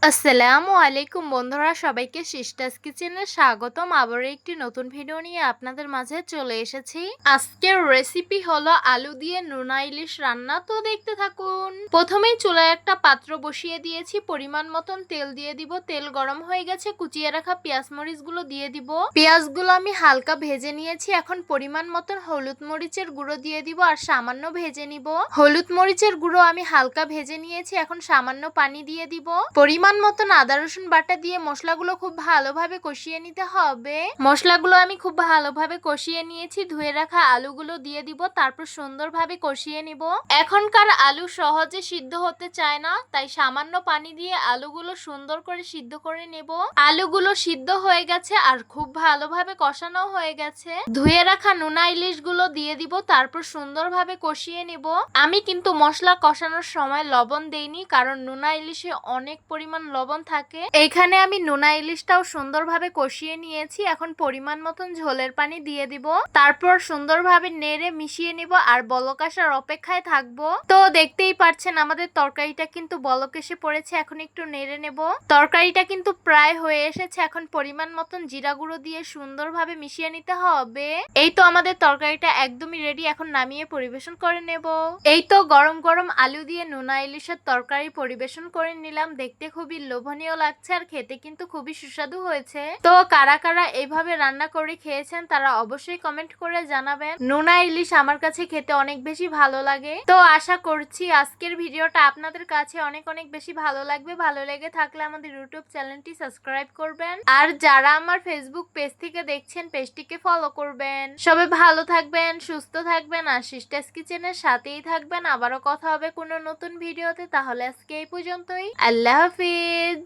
আসসালামু আলাইকুম বন্ধুরা, সবাইকে সিস্টার্স কিচেনে স্বাগতম। আবারও একটি নতুন ভিডিও নিয়ে আপনাদের মাঝে চলে এসেছি। আজকের রেসিপি হলো আলু দিয়ে নোনা ইলিশ রান্না। তো দেখতে থাকুন। প্রথমেই চুলায় একটা পাত্র বসিয়ে দিয়েছি, পরিমাণ মতন তেল দিয়ে দিব। তেল গরম হয়ে গেছে, কুচিয়ে রাখা পেঁয়াজ মরিচ গুলো দিয়ে দিব। পেঁয়াজগুলো আমি হালকা ভেজে নিয়েছি। এখন পরিমাণ মতন হলুদ মরিচের গুঁড়ো দিয়ে দিব আর সামান্য ভেজে নিব। হলুদ মরিচের গুঁড়ো আমি হালকা ভেজে নিয়েছি, এখন সামান্য পানি দিয়ে দিব। পরিমাণ মতন আদা রসুন বাটা দিয়ে মশলাগুলো খুব ভালোভাবে কষিয়ে নিতে হবে। মশলাগুলো আমি খুব ভালোভাবে কষিয়ে নিয়েছি। ধুয়ে রাখা আলুগুলো দিয়ে দিব, তারপর সুন্দরভাবে কষিয়ে নিব। এখনকার আলু সহজে সিদ্ধ হতে চায় না, তাই সামান্য পানি দিয়ে আলুগুলো সুন্দর করে সিদ্ধ করে নেব। আলুগুলো সিদ্ধ হয়ে গেছে আর খুব ভালোভাবে কষানো হয়ে গেছে। ধুয়ে রাখা নোনা ইলিশ গুলো দিয়ে দিব, তারপর সুন্দরভাবে কষিয়ে নিব। আমি কিন্তু মশলা কষানোর সময় লবণ দেইনি, কারণ নোনা ইলিশে অনেক পরিমাণ লবণ থাকে। এইখানে আমি নোনা ইলিশটাও সুন্দরভাবে কষিয়ে নিয়েছি। এখন পরিমাণ মতন ঝোলের পানি দিয়ে দিব, তারপর সুন্দরভাবে নেড়ে মিশিয়ে নিব আর বলক আসার অপেক্ষায় থাকবো। তো দেখতেই পাচ্ছেন আমাদের তরকারিটা কিন্তু বলক এসে পড়েছে। এখন একটু নেড়ে নেব। তরকারিটা কিন্তু প্রায় হয়ে এসেছে। এখন পরিমাণ মতন জিরা গুঁড়ো দিয়ে সুন্দরভাবে মিশিয়ে নিতে হবে। এই তো আমাদের তরকারিটা একদমই রেডি। এখন নামিয়ে পরিবেশন করে নেব। এই তো গরম গরম আলু দিয়ে নোনা ইলিশের তরকারি পরিবেশন করে নিলাম। দেখতে খুবই লোভনীয় লাগছে আর খেতে কিন্তু খুবই সুস্বাদু হয়েছে। তো কারা কারা এইভাবে রান্না করে খেয়েছেন তারা অবশ্যই কমেন্ট করে জানাবেন। নোনা ইলিশ আমার কাছে খেতে অনেক বেশি ভালো লাগে। তো আশা করছি আজকের ভিডিওটা আপনাদের কাছে অনেক অনেক বেশি ভালো লাগবে। ভালো লেগে থাকলে আমাদের ইউটিউব চ্যানেলটি সাবস্ক্রাইব করবেন, আর যারা আমার ফেসবুক পেজ থেকে দেখছেন পেজটিকে ফলো করবেন। সবাই ভালো থাকবেন, সুস্থ থাকবেন আর সিস্টার্স কিচেনের সাথেই থাকবেন। আবারও কথা হবে কোনো নতুন ভিডিওতে। তাহলে আজকে এই পর্যন্তই। আল্লাহ হাফিজ।